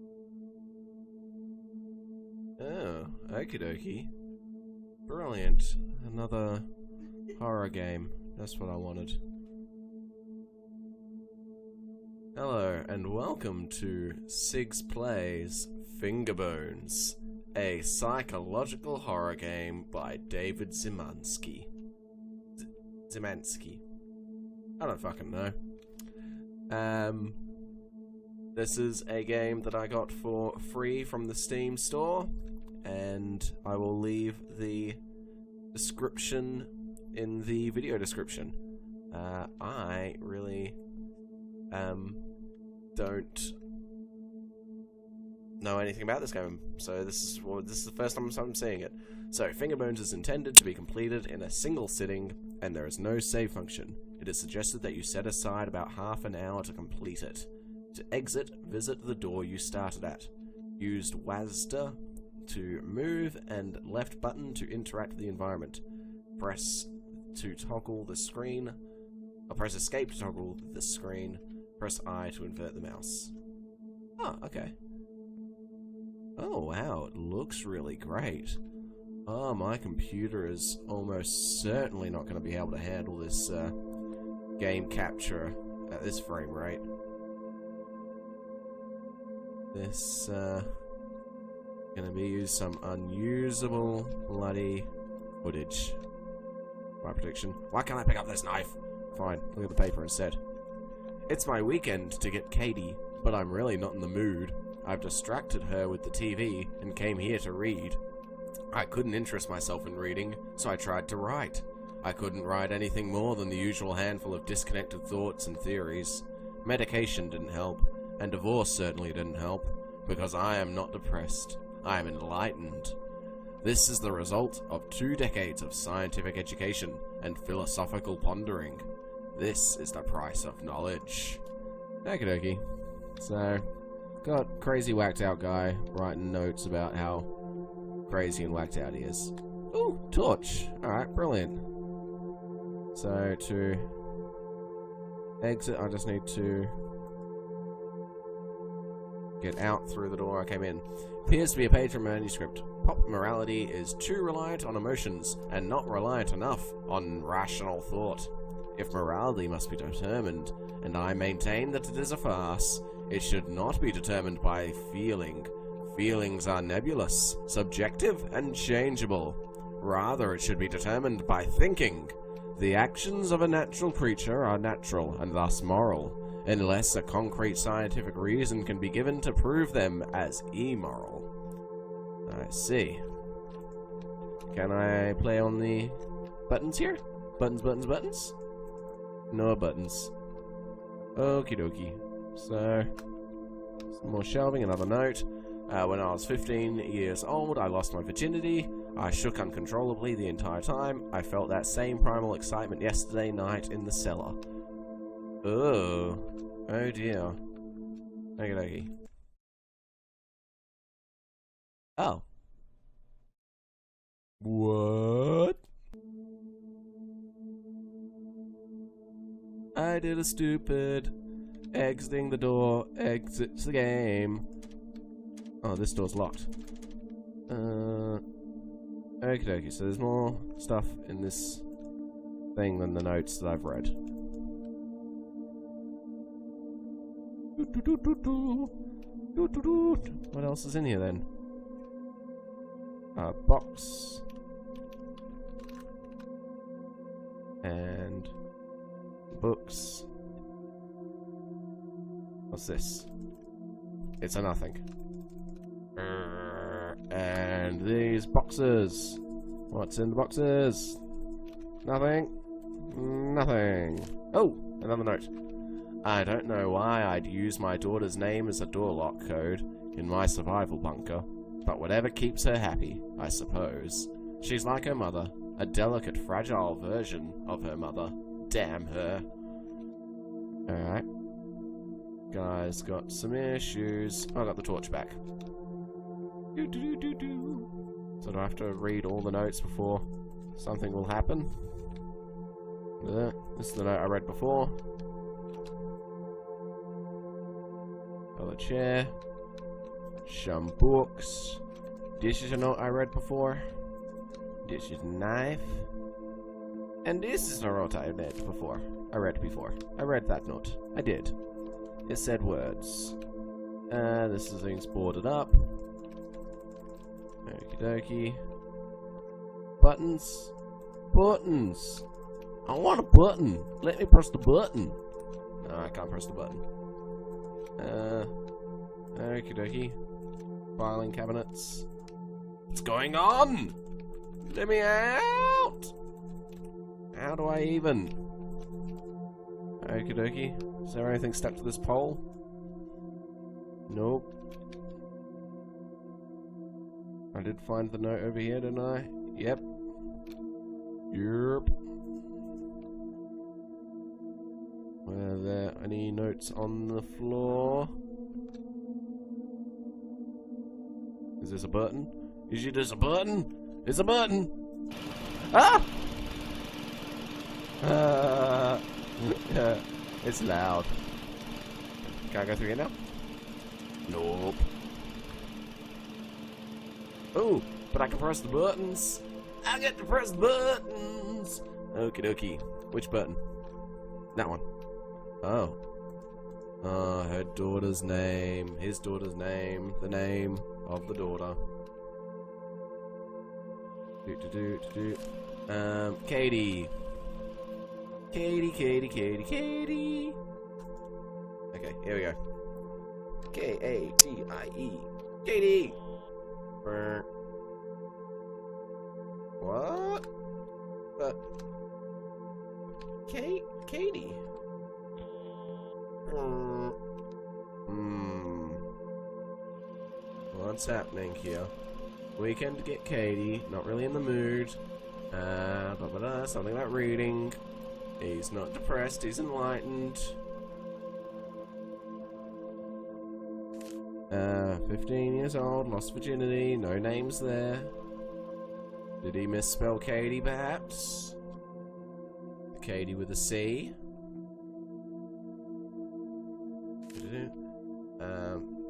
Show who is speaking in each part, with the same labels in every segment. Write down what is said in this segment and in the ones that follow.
Speaker 1: Oh, okie dokie. Brilliant. Another horror game. That's what I wanted. Hello, and welcome to SiGGz Plays Fingerbones, a psychological horror game by David Zimansky. Zimansky. I don't fucking know. This is a game that I got for free from the Steam store, and I will leave the description in the video description. I really don't know anything about this game, so this is the first time I'm seeing it. So, Fingerbones is intended to be completed in a single sitting, and there is no save function. It is suggested that you set aside about half an hour to complete it. To exit, visit the door you started at. Use WASD to move and left button to interact with the environment. Press to toggle the screen. Or press escape to toggle the screen. Press I to invert the mouse. Oh, okay. Oh wow, it looks really great. Oh, my computer is almost certainly not going to be able to handle this game capture at this frame rate. This gonna be some unusable bloody footage. My prediction. Why can't I pick up this knife? Fine, look at the paper instead. It's my weekend to get Katie, but I'm really not in the mood. I've distracted her with the TV and came here to read. I couldn't interest myself in reading, so I tried to write. I couldn't write anything more than the usual handful of disconnected thoughts and theories. Medication didn't help, and divorce certainly didn't help, because I am not depressed. I am enlightened. This is the result of 2 decades of scientific education and philosophical pondering. This is the price of knowledge. Okie dokie. So, got crazy whacked out guy writing notes about how crazy and whacked out he is. Ooh, torch. Alright, brilliant. So, to exit, I just need to get out through the door I came in. Appears to be a page from a manuscript. Pop morality is too reliant on emotions, and not reliant enough on rational thought. If morality must be determined, and I maintain that it is a farce, it should not be determined by feeling. Feelings are nebulous, subjective, and changeable. Rather, it should be determined by thinking. The actions of a natural creature are natural, and thus moral, unless a concrete scientific reason can be given to prove them as immoral. I see. Can I play on the buttons here? Buttons, buttons, buttons? No buttons. Okie dokie. So, some more shelving, another note. When I was 15 years old, I lost my virginity. I shook uncontrollably the entire time. I felt that same primal excitement yesterday night in the cellar. Oh. Oh dear. Okie dokie. Oh. What? I did a stupid exiting the door, exits the game. Oh, this door's locked. Okie dokie, so there's more stuff in this thing than the notes that I've read. What else is in here then? A box. And books. What's this? It's a nothing. And these boxes. What's in the boxes? Nothing. Nothing. Oh, another note. I don't know why I'd use my daughter's name as a door lock code in my survival bunker, but whatever keeps her happy, I suppose. She's like her mother, a delicate, fragile version of her mother. Damn her. Alright. Guy's got some issues. Oh, I got the torch back. So do I have to read all the notes before something will happen? This is the note I read before. Another chair. Some books. This is a note I read before. This is a knife. And this is a note I read before. I read that note. I did. It said words. This is things boarded up. Okie dokie. Buttons. Buttons. I want a button. Let me press the button. No, I can't press the button. Okie dokie. Filing cabinets. What's going on? Let me out! How do I even? Okie dokie. Is there anything stuck to this pole? Nope. I did find the note over here, didn't I? Yep. Yep. Were there any notes on the floor? Is this a button? Is this a button? It's a button! Ah! It's loud. Can I go through here now? Nope. Oh, but I can press the buttons. I get to press the buttons. Okie dokie. Which button? That one. Oh. Her daughter's name. His daughter's name. The name of the daughter. Katie. Katie. Okay, here we go. Katie. Katie. What? Katie. What's happening here? Weekend to get Katie. Not really in the mood. Something about reading. He's not depressed. He's enlightened. 15 years old. Lost virginity. No names there. Did he misspell Katie, perhaps? Katie with a C.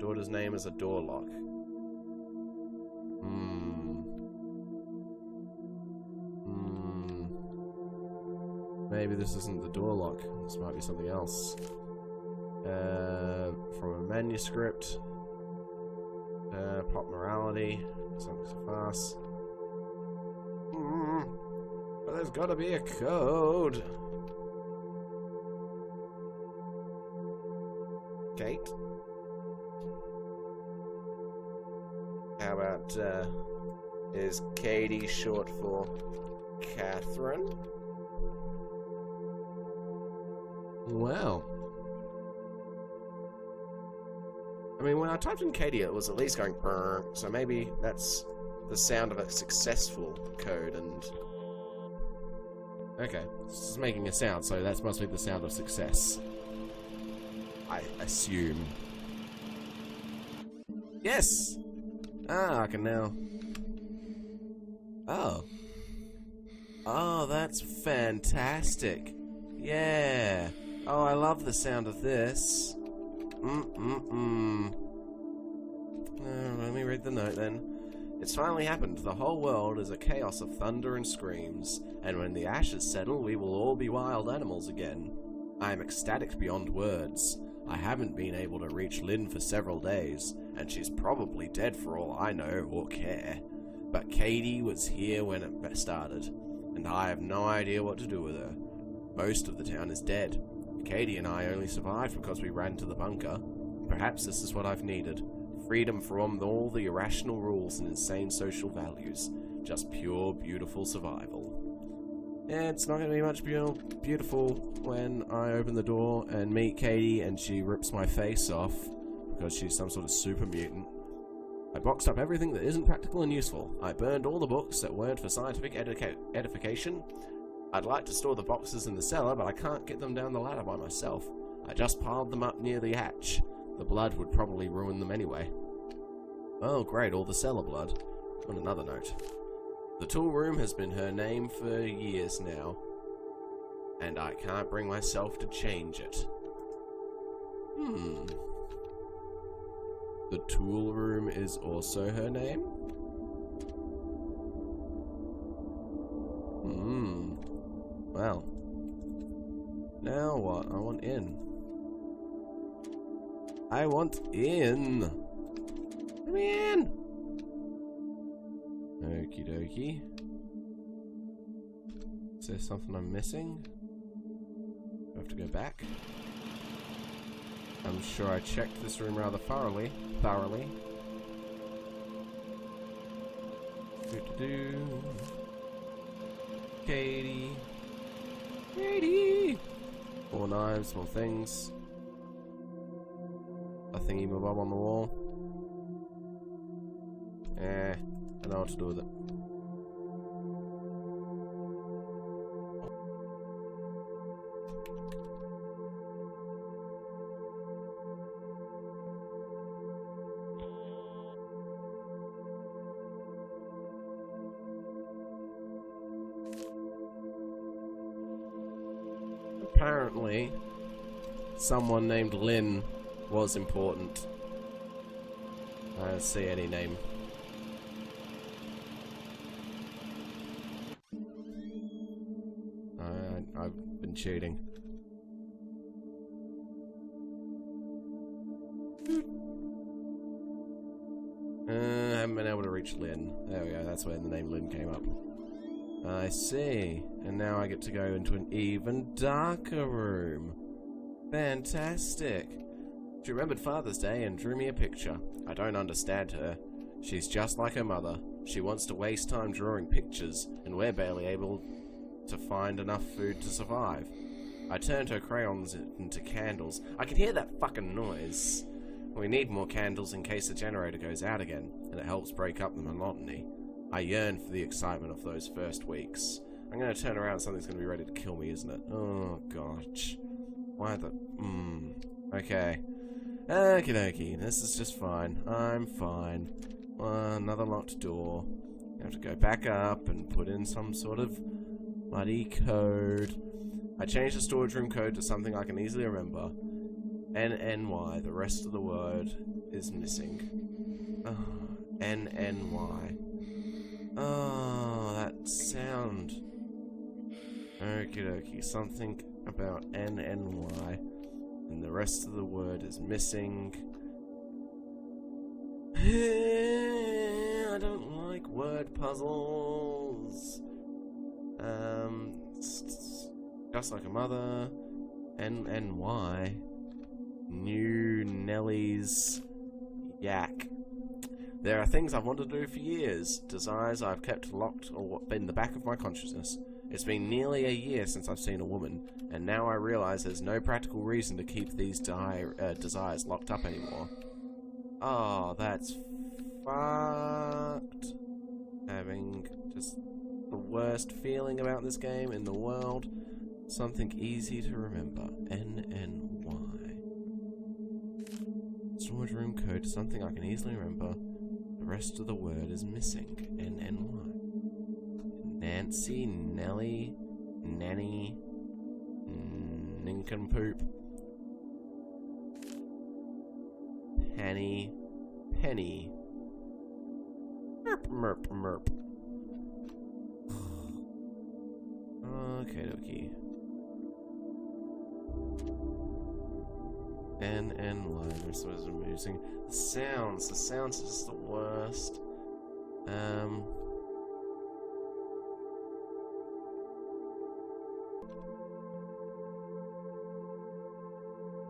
Speaker 1: Daughter's name is a door lock. Maybe this isn't the door lock. This might be something else. From a manuscript. Pop morality. Something so fast. But there's gotta be a code. Kate? How about, is Katie short for Catherine? Well. I mean, when I typed in Katie, it was at least going brr, so maybe that's the sound of a successful code, and... Okay, this is making a sound, so that must be the sound of success. I assume. Yes! Ah, I can now... Oh. Oh, that's fantastic. Yeah. Oh, I love the sound of this. Let me read the note then. It's finally happened. The whole world is a chaos of thunder and screams, and when the ashes settle, we will all be wild animals again. I am ecstatic beyond words. I haven't been able to reach Lynn for several days, and she's probably dead for all I know or care. But Katie was here when it started, and I have no idea what to do with her. Most of the town is dead. Katie and I only survived because we ran to the bunker. Perhaps this is what I've needed. Freedom from all the irrational rules and insane social values. Just pure, beautiful survival. Yeah, it's not going to be much beautiful when I open the door and meet Katie and she rips my face off because she's some sort of super mutant. I boxed up everything that isn't practical and useful. I burned all the books that weren't for scientific edification. I'd like to store the boxes in the cellar, but I can't get them down the ladder by myself. I just piled them up near the hatch. The blood would probably ruin them anyway. Oh great, all the cellar blood. On another note. The tool room has been her name for years now. And I can't bring myself to change it. The tool room is also her name? Well. Now what? I want in. I want in! Let me in! Okie dokie. Is there something I'm missing? Do I have to go back? I'm sure I checked this room rather thoroughly. Katie. More knives, more things. A thingy bob on the wall. I know what to do with it. Apparently, someone named Lynn was important. I don't see any name. I've been cheating. I haven't been able to reach Lynn. There we go, that's where the name Lynn came up. I see. And now I get to go into an even darker room. Fantastic. She remembered Father's Day and drew me a picture. I don't understand her. She's just like her mother. She wants to waste time drawing pictures, and we're barely able to find enough food to survive. I turned her crayons into candles. I can hear that fucking noise. We need more candles in case the generator goes out again, and it helps break up the monotony. I yearn for the excitement of those first weeks. I'm gonna turn around and something's gonna be ready to kill me, isn't it? Oh, gosh. Why the... Okay. Okie dokie, this is just fine. I'm fine. Another locked door. I have to go back up and put in some sort of bloody code. I changed the storage room code to something I can easily remember. NNY. The rest of the word is missing. NNY. Oh, that sound. Okie dokie. Something about NNY. And the rest of the word is missing. I don't like word puzzles. Just like a mother. NNY. New Nellie's yak. There are things I've wanted to do for years, desires I've kept locked or in the back of my consciousness. It's been nearly a year since I've seen a woman, and now I realize there's no practical reason to keep these desires locked up anymore. Oh, that's fucked. Having just the worst feeling about this game in the world. Something easy to remember. NNY. Storage room code, something I can easily remember. The rest of the word is missing. NNY. Nancy, Nellie, Nanny, Nincompoop, Penny, Penny, Merp, Merp, Merp. Okay, dokie. NNY, this was amusing. The sounds are just the worst.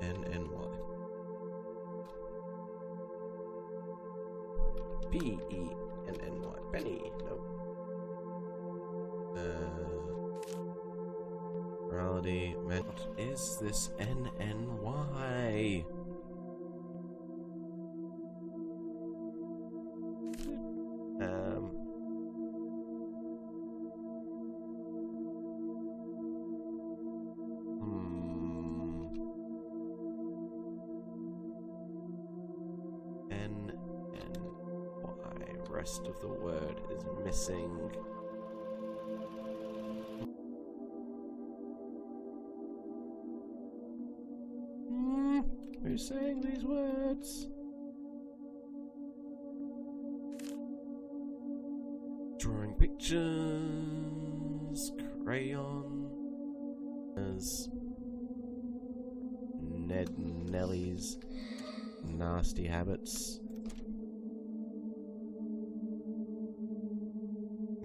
Speaker 1: NNY. Penny. Penny. Nope. Morality. What is this NNY? Rest of the word is missing. Who's saying these words? Drawing pictures, crayon, as Ned and Nellie's nasty habits.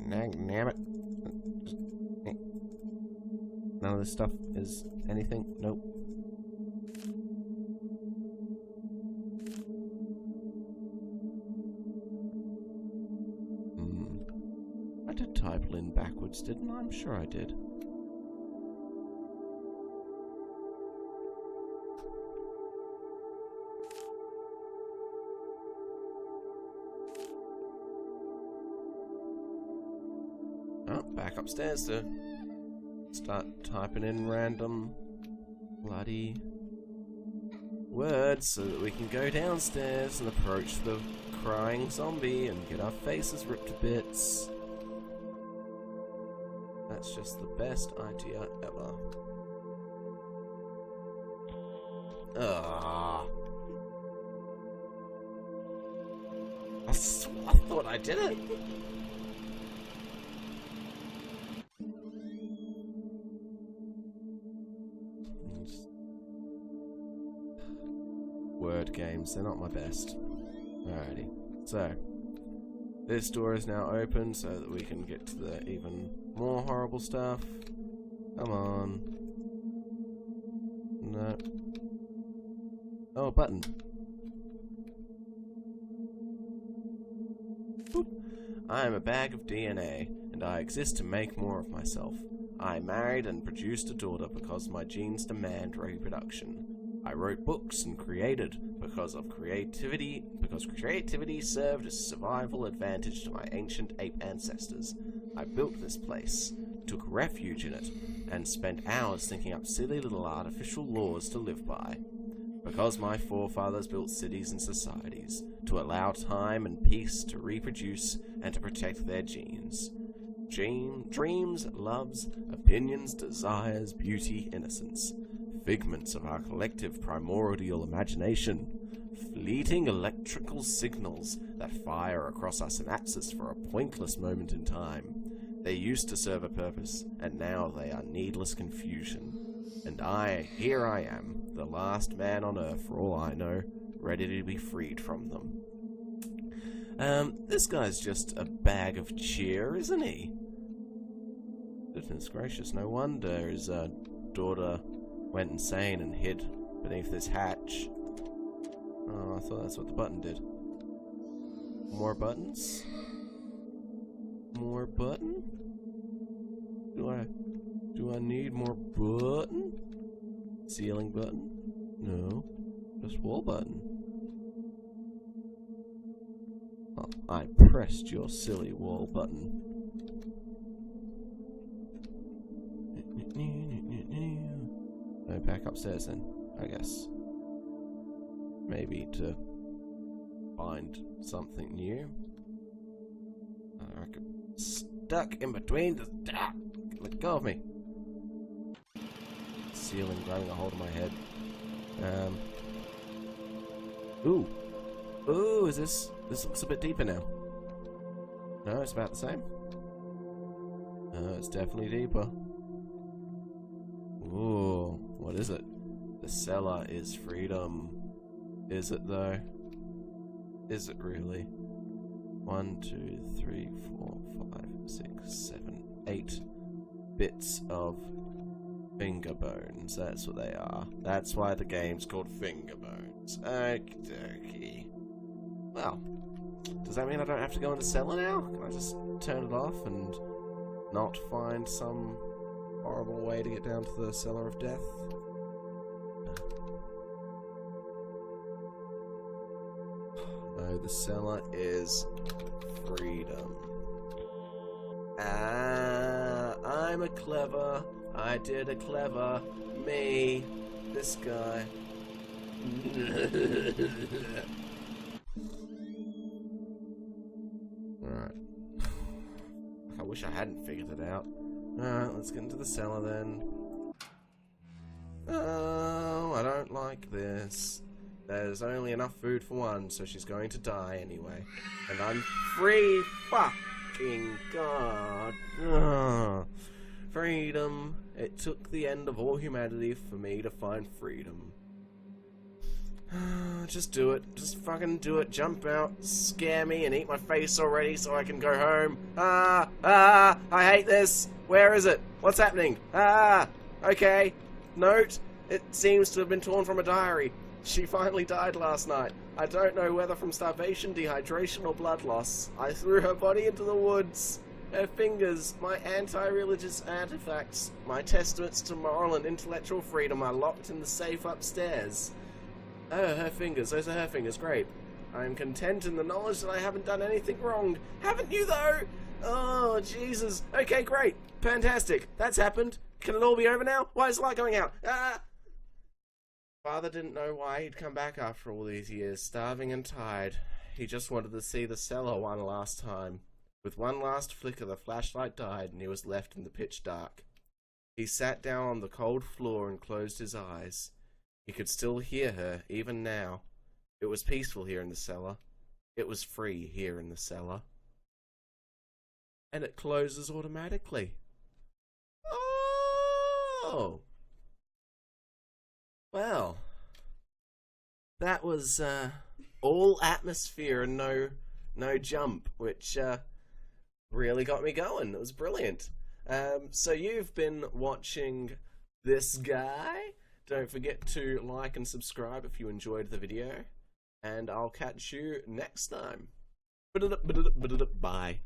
Speaker 1: Damn it. None of this stuff is anything? Nope. I did type Lynn backwards, didn't I? I'm sure I did. Oh, back upstairs to start typing in random bloody words so that we can go downstairs and approach the crying zombie and get our faces ripped to bits. That's just the best idea ever. I thought I did it. Word games, they're not my best. Alrighty, so this door is now open so that we can get to the even more horrible stuff. Come on. No. Oh, a button. Boop. I am a bag of DNA, and I exist to make more of myself. I married and produced a daughter because my genes demand reproduction. I wrote books and created because creativity served as survival advantage to my ancient ape ancestors. I built this place, took refuge in it, and spent hours thinking up silly little artificial laws to live by. Because my forefathers built cities and societies to allow time and peace to reproduce and to protect their genes. Dreams, loves, opinions, desires, beauty, innocence. Figments of our collective primordial imagination, fleeting electrical signals that fire across our synapses for a pointless moment in time. They used to serve a purpose, and now they are needless confusion. And here I am, the last man on Earth for all I know, ready to be freed from them. This guy's just a bag of cheer, isn't he? Goodness gracious, no wonder his daughter went insane and hid beneath this hatch. Oh, I thought that's what the button did. More buttons? More button? Do I need more button? Ceiling button? No. Just wall button. Oh, I pressed your silly wall button. Go back upstairs then, I guess. Maybe to find something new. I reckon stuck in between the... let go of me. Ceiling grabbing a hold of my head. Ooh, is this looks a bit deeper now. No, it's about the same. It's definitely deeper. Ooh, what is it? The cellar is freedom. Is it though? Is it really? 1, 2, 3, 4, 5, 6, 7, 8 bits of Fingerbones. That's what they are. That's why the game's called Fingerbones. Okie dokie. Well, does that mean I don't have to go in the cellar now? Can I just turn it off and not find some horrible way to get down to the cellar of death? No, the cellar is freedom. I'm a clever. I did a clever. Me. This guy. Alright. I wish I hadn't figured it out. Alright, let's get into the cellar then. Oh, I don't like this. There's only enough food for one, so she's going to die anyway. And I'm free! Fuck! fucking god. Ugh. Freedom. It took the end of all humanity for me to find freedom. Just do it. Just fucking do it. Jump out, scare me, and eat my face already so I can go home. I hate this. Where is it? What's happening? Okay. Note. It seems to have been torn from a diary. She finally died last night. I don't know whether from starvation, dehydration, or blood loss. I threw her body into the woods. Her fingers, my anti-religious artifacts, my testaments to moral and intellectual freedom are locked in the safe upstairs. Oh, her fingers. Those are her fingers. Great. I am content in the knowledge that I haven't done anything wrong. Haven't you, though? Oh, Jesus. Okay, great. Fantastic. That's happened. Can it all be over now? Why is the light going out? Father didn't know why he'd come back after all these years, starving and tired. He just wanted to see the cellar one last time. With one last flicker, the flashlight died, and he was left in the pitch dark. He sat down on the cold floor and closed his eyes. He could still hear her, even now. It was peaceful here in the cellar. It was free here in the cellar. And it closes automatically. Oh! Well, that was all atmosphere and no jump, which really got me going. It was brilliant. So you've been watching this guy. Don't forget to like and subscribe if you enjoyed the video, and I'll catch you next time. Bye.